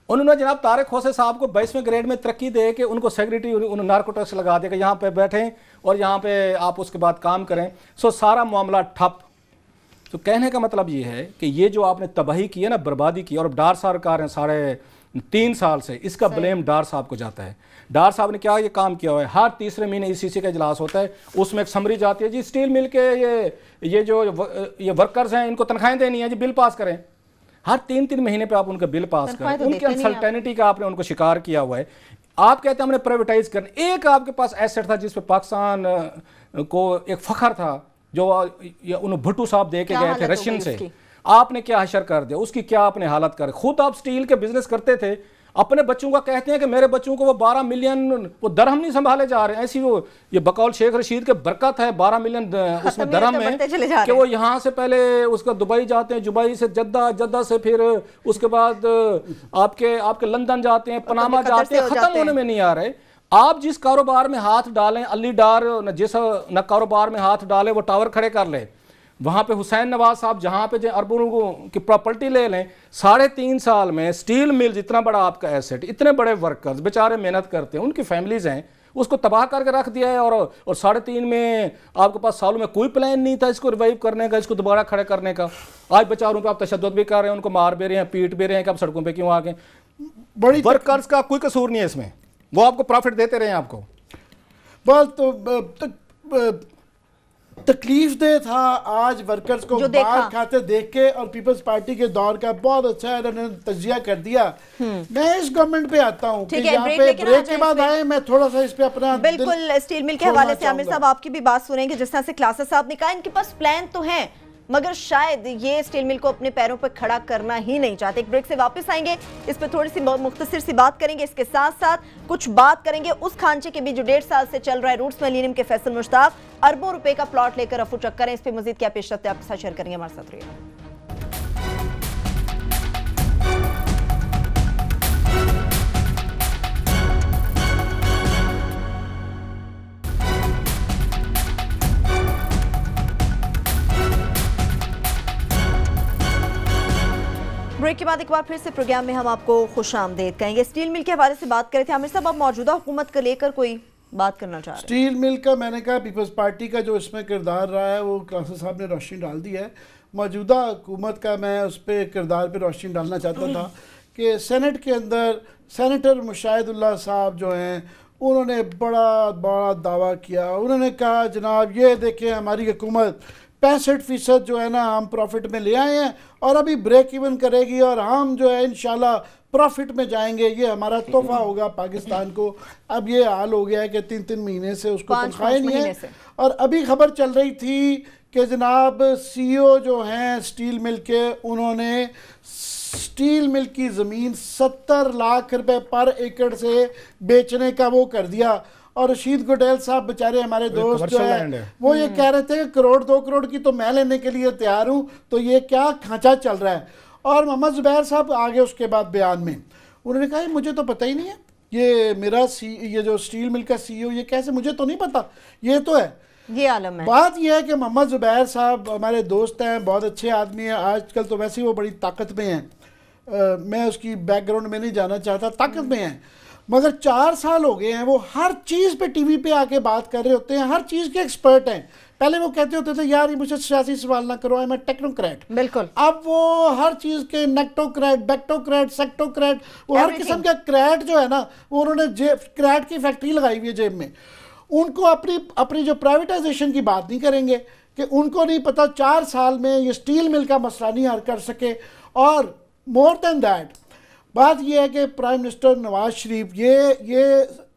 उन्होंने जनाब तारिक खोसे साहब को 22वें ग्रेड में तरक्की दे के उनको सेक्रेटरी, उन्होंने नार्कोटिक्स लगा दिया कि यहाँ पे बैठें और यहाँ पे आप उसके बाद काम करें। सो सारा मामला ठप। तो कहने का मतलब ये है कि ये जो आपने तबाही की है ना, बर्बादी की, और डार सरकार हैं साढ़े 3 साल से, इसका ब्लेम डार साहब को जाता है। डार साहब ने क्या ये काम किया हुआ है, हर तीसरे महीने ECC का इजलास होता है, उसमें एक समरी जाती है, जी स्टील मिल के ये जो ये वर्कर्स हैं इनको तनख्वाहें देनी है जी, बिल पास करें। हर 3-3 महीने पे आप उनका बिल पास करें। उनके अनसर्टेनिटी का आपने उनको शिकार किया हुआ है। आप कहते हैं हमने प्राइवेटाइज करना। एक आपके पास एसेट था जिस पे पाकिस्तान को एक फख्र था, जो उन्हें भुट्टो साहब दे के गए थे रशियन से, आपने क्या हशर कर दिया, उसकी क्या आपने हालत कर। खुद आप स्टील के बिजनेस करते थे, अपने बच्चों का कहते हैं कि मेरे बच्चों को वो 12 मिलियन वो दरहम नहीं संभाले जा रहे हैं। ऐसी वो ये बकौल शेख रशीद के बरकत है 12 मिलियन उसमें दरहम है कि वो यहाँ से पहले उसका दुबई जाते हैं, दुबई से जद्दा, जद्दा से फिर उसके बाद आपके लंदन जाते हैं, पनामा जाते हैं, खत्म होने में नहीं आ रहे। आप जिस कारोबार में हाथ डालें, अली डार जिस न कारोबार में हाथ डाले वो टावर खड़े कर ले। वहाँ पे हुसैन नवाज साहब जहाँ पे अरबों की प्रॉपर्टी ले लें, 3.5 साल में स्टील मिल जितना बड़ा आपका एसेट, इतने बड़े वर्कर्स बेचारे मेहनत करते हैं, उनकी फैमिलीज हैं, उसको तबाह करके रख दिया है। और 3.5 में आपके पास सालों में कोई प्लान नहीं था इसको रिवाइव करने का, इसको दोबारा खड़े करने का। आज बेचारों पे आप तशद्दुद भी कर रहे हैं, उनको मार भी रहे हैं, पीट भी रहे हैं कि आप सड़कों पर क्यों आ गए। बड़ी वर्कर्स का कोई कसूर नहीं है इसमें, वो आपको प्रॉफिट देते रहे हैं आपको। बस तो तकलीफ दे था आज वर्कर्स को बाहर खाते देख के, और पीपल्स पार्टी के दौर का बहुत अच्छा है, इन्होंने तजिया कर दिया। मैं इस गवर्नमेंट पे आता हूँ कि यहाँ पे ब्रेक के बाद आए, मैं थोड़ा सा इस पे अपना बिल्कुल स्टील मिल के हवाले से आमिर साहब आपकी भी बात सुनेंगे। जिस तरह से क्लासेस साहब ने कहा इनके पास प्लान तो है, मगर शायद ये स्टील मिल को अपने पैरों पर खड़ा करना ही नहीं चाहते। एक ब्रेक से वापस आएंगे, इस पर थोड़ी सी मुख्तसर सी बात करेंगे। इसके साथ साथ कुछ बात करेंगे उस खांचे के भी जो 1.5 साल से चल रहा है, रूट्स मिलेनियम के फैसल मुश्ताक अरबों रुपए का प्लॉट लेकर रफू चक्कर है। इस पर मजीद क्या पेश रफ्ते आपके साथ शेयर करेंगे, हमारे साथ रहिए। ब्रेक के बाद एक बार फिर से प्रोग्राम में हम आपको खुशामदीद कहेंगे। स्टील मिल के हवाले से बात कर रहे थे आमिर साहब, आप मौजूदा हुकूमत को लेकर कोई बात करना चाह रहे हैं? स्टील मिल का मैंने कहा पीपल्स पार्टी का जो इसमें किरदार रहा है वो क्लासेस साहब ने रोशनी डाल दी है। मौजूदा हुकूमत का मैं उस पर किरदार पर रोशनी डालना चाहता था कि सेनेट के अंदर सेनेटर मुशाहिदुल्लाह साहब जो हैं उन्होंने बड़ा बड़ा दावा किया। उन्होंने कहा जनाब ये देखें हमारी हुकूमत 65% जो है ना हम प्रॉफिट में ले आए हैं और अभी ब्रेक इवन करेगी और हम जो है इंशाल्लाह प्रॉफिट में जाएंगे, ये हमारा तोहफा होगा पाकिस्तान को। अब ये हाल हो गया है कि 3-3 महीने से उसको तनख्वाह नहीं है। और अभी खबर चल रही थी कि जनाब CEO जो हैं स्टील मिल के, उन्होंने स्टील मिल की ज़मीन 70 लाख रुपए पर एकड़ से बेचने का वो कर दिया। और रशीद गुडेल साहब बेचारे हमारे दोस्त जो है वो ये कह रहे थे कि 1-2 करोड़ की तो मैं लेने के लिए तैयार हूँ, तो ये क्या खांचा चल रहा है। और मोहम्मद जुबैर साहब आगे उसके बाद बयान में उन्होंने कहा मुझे तो पता ही नहीं है, ये मेरा ये जो स्टील मिल का CEO ये कैसे, मुझे तो नहीं पता, ये तो है, ये आलम है। बात यह है कि मोहम्मद जुबैर साहब हमारे दोस्त हैं, बहुत अच्छे आदमी हैं, आजकल तो वैसे ही वो बड़ी ताकत में हैं। मैं उसकी बैकग्राउंड में नहीं जाना चाहता, ताकत में हैं, मगर 4 साल हो गए हैं वो हर चीज़ पे टीवी पे आके बात कर रहे होते हैं, हर चीज़ के एक्सपर्ट हैं। पहले वो कहते होते थे यार ये मुझे सियासी सवाल ना करो, मैं टेक्नोक्रेट। बिल्कुल। अब वो हर चीज़ के नेक्टोक्रेट, बैक्टोक्रेट, सेक्टोक्रेट, वो हर किस्म का क्रैट जो है ना, वो उन्होंने क्रैट की फैक्ट्री लगाई हुई है जेब में। उनको अपनी जो प्राइवेटाइजेशन की बात नहीं करेंगे कि उनको नहीं पता 4 साल में ये स्टील मिल का मसला नहीं हल कर सके। और मोर देन दैट बात यह है कि प्राइम मिनिस्टर नवाज शरीफ ये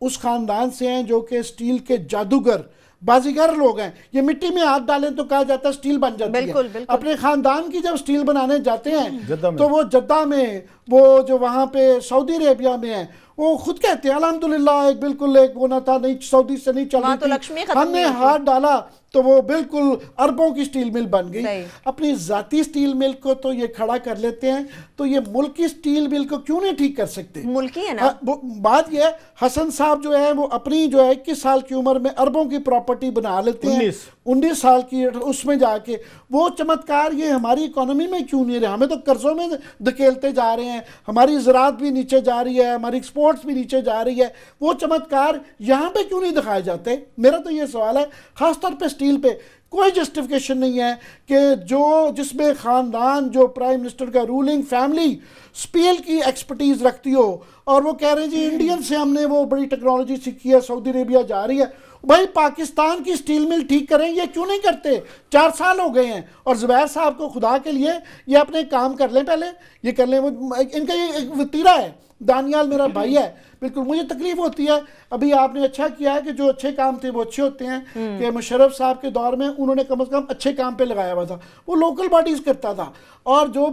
उस ख़ानदान से हैं जो कि स्टील के जादूगर बाजीगर लोग हैं। ये मिट्टी में हाथ डालें तो कहा जाता है स्टील बन जाती है। बिल्कुल। अपने ख़ानदान की जब स्टील बनाने जाते हैं तो वो जद्दा में, वो जो वहाँ पे सऊदी अरेबिया में है, वो खुद कहते हैं अल्हम्दुलिल्लाह, एक बिल्कुल एक वो ना था, नहीं सऊदी से नहीं चल रही थी, हमने हाथ डाला तो वो बिल्कुल अरबों की स्टील मिल बन गई। अपनी जाती स्टील मिल को तो ये खड़ा कर लेते हैं, तो ये मुल्क की स्टील मिल को क्यों नहीं ठीक कर सकते? मुल्की है ना। बात ये है, हसन साहब जो है वो अपनी जो है 21 साल की उम्र में अरबों की प्रॉपर्टी बना लेते हैं, 19 साल की उसमें जाके वो चमत्कार ये हमारी इकोनॉमी में क्यों नहीं रहे? हमें तो कर्जों में धकेलते जा रहे हैं, हमारी ज़राअत भी नीचे जा रही है, हमारी एक्सपोर्ट्स भी नीचे जा रही है, वो चमत्कार यहाँ पे क्यों नहीं दिखाए जाते? मेरा तो ये सवाल है। खासतौर पर स्टील पे कोई जस्टिफिकेशन नहीं है कि जो जिसमें ख़ानदान जो प्राइम मिनिस्टर का रूलिंग फैमिली स्टील की एक्सपर्टीज़ रखती हो और वो कह रहे हैं जी इंडियन से हमने वो बड़ी टेक्नोलॉजी सीखी है, सऊदी अरेबिया जा रही है। भाई पाकिस्तान की स्टील मिल ठीक करें, ये क्यों नहीं करते? 4 साल हो गए हैं। और ज़ुबैर साहब को खुदा के लिए ये अपने काम कर लें, पहले ये कर लें। इनका ये एक वतीरा है। दानियाल मेरा भाई है, बिल्कुल मुझे तकलीफ होती है। अभी आपने अच्छा किया है कि जो अच्छे काम थे वो अच्छे होते हैं, कि मुशर्रफ साहब के दौर में उन्होंने कम से कम अच्छे काम पे लगाया हुआ था, वो लोकल बॉडीज़ करता था। और जो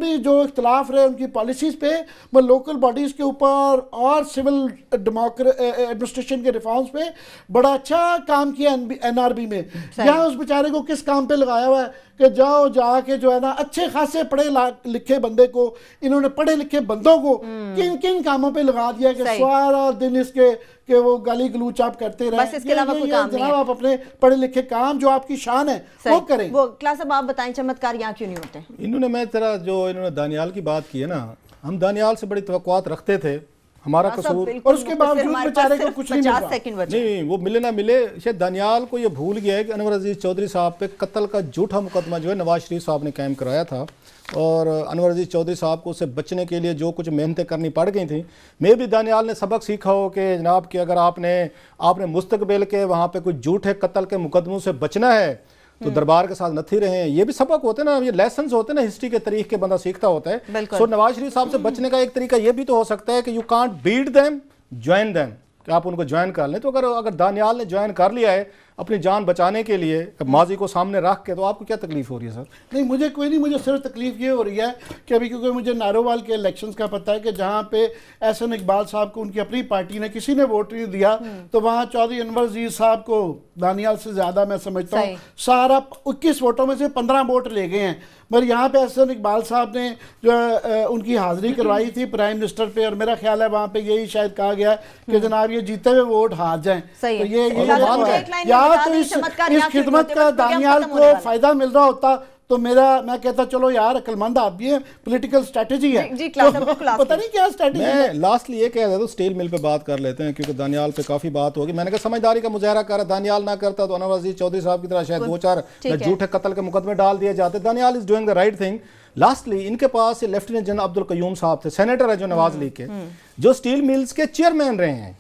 इख्तलाफ रहे उनकी पॉलिसीज़ पे, वो लोकल बॉडीज़ के ऊपर और सिविल एडमिनिस्ट्रेशन के रिफॉर्म्स पे बड़ा अच्छा काम किया NRB में। यहाँ उस बेचारे को किस काम पे लगाया हुआ है कि जाओ जाके जो है ना अच्छे खासे पढ़े लिखे बंदे को, इन्होंने पढ़े लिखे बंदों को किन किन कामों पे लगा दिया कि सारा दिन इसके कि वो गाली गलूच आप करते रहे। बस इसके अलावा कोई काम नहीं है। आप अपने पढ़े लिखे काम जो आपकी शान है वो करें। वो क्लास अब आप बताएं चमत्कार यहाँ क्यों नहीं होते? इन्होंने दानियाल की बात की है ना, हम दानियाल से बड़ी तवक्कुआत रखते थे, हमारा कसूर, और उसके बावजूद बेचारे को कुछ नहीं, वो मिले ना मिले। शायद दानियाल को ये भूल गया है कि अनवर अजीज चौधरी साहब पे कत्ल का झूठा मुकदमा जो है नवाज शरीफ साहब ने कायम कराया था, और अनवर अजीज चौधरी साहब को उससे बचने के लिए जो कुछ मेहनतें करनी पड़ गई थी, मे भी दानियाल ने सबक सीखा हो कि जनाब कि अगर आपने मुस्तकबिल के वहाँ पे कुछ झूठे कत्ल के मुकदमों से बचना है तो दरबार के साथ नथी रहे। ये भी सबक होते हैं ना, ये लेसन होते हैं ना, हिस्ट्री के तरीके के बंदा सीखता होता है। सो नवाज शरीफ साहब से बचने का एक तरीका ये भी तो हो सकता है कि you can't beat them, join them, कि आप उनको ज्वाइन कर लें। तो अगर दानियाल ने ज्वाइन कर लिया है अपनी जान बचाने के लिए माजी को सामने रख के, तो आपको क्या तकलीफ हो रही है सर? नहीं, मुझे कोई नहीं, मुझे सिर्फ तकलीफ ये हो रही है कि अभी क्योंकि मुझे नारोवाल के इलेक्शंस का पता है कि जहाँ पे एहसन इकबाल साहब को उनकी अपनी पार्टी ने किसी ने वोट नहीं दिया, तो वहाँ चौधरी अनवर अजीज साहब को दानियाल से ज़्यादा मैं समझता हूँ, सारा 21 वोटों में से 15 वोट ले गए हैं। पर यहाँ पे एहसन इकबाल साहब ने जो उनकी हाजिरी करवाई थी प्राइम मिनिस्टर पे, और मेरा ख्याल है वहाँ पे यही शायद कहा गया कि जनाब ये जीते हुए वोट हार जाएं। तो ये या तो इस खिदमत का दानियाल को फायदा मिल रहा होता तो मैं कहता चलो यार अक्लमंद आप भी है, पॉलिटिकल स्ट्रेटजी है। जी, तो पता नहीं क्या स्ट्रेटजी है। लास्टली ये कह रहा था, स्टील मिल पे बात कर लेते हैं क्योंकि दानियाल पे काफी बात होगी। मैंने कहा समझदारी का मुजाहरा कर, दानियाल ना करता तो अनवर अजीज चौधरी साहब की तरह शायद 2-4 झूठे कत्ल के मुकदमे डाल दिए जाते। Daniyal is doing the right thing. Lastly इनके पास लेफ्टिनेंट जनरल अब्दुल कयूम साहब थे, सेनेटर है जो नवाज लीग के, जो स्टील मिल्स के चेयरमैन रहे हैं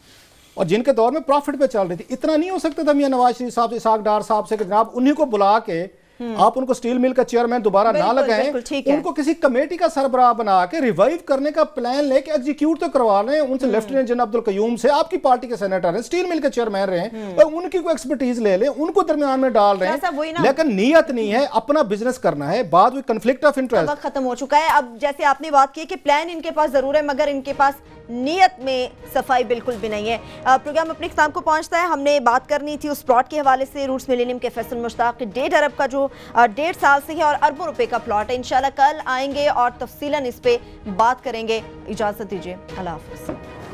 और जिनके दौर में प्रॉफिट पे चल रही थी। इतना नहीं हो सकता था मियां नवाज शरीफ साहब से, इसाक डार साहब से कि जनाब उन्हीं को बुला के आप उनको स्टील मिल का चेयरमैन दोबारा ना लगाएं, उनको किसी कमेटी का सरबराह बना के रिवाइव करने का प्लान लेके एग्जीक्यूट तो करवा लें उनसे। लेफ्टिनेंट जनरल अब्दुल कयूम से, आपकी पार्टी के सेनेटर हैं, स्टील मिल के चेयरमैन रहे हैं, और उनकी कोई एक्सपर्टीज ले लें, उनको दरमियान में डाल रहे हैं। लेकिन नीयत नहीं है, अपना बिजनेस करना है, बाद में कंफ्लिक्ट ऑफ इंटरेस्ट खत्म हो चुका है। अब जैसे आपने बात की कि प्लान इनके पास जरूर है मगर इनके पास नीयत में सफाई बिल्कुल भी नहीं है। प्रोग्राम अपने इख्तिताम को पहुंचता है। हमने बात करनी थी उस प्लॉट के हवाले से, रूट्स मिलेनियम के फैसल मुश्ताक 1.5 अरब का जो 1.5 साल से है और अरबों रुपए का प्लॉट है। इंशाल्लाह कल आएंगे और तफसीलन इस पे बात करेंगे। इजाजत दीजिए, अल्लाह हाफिज़।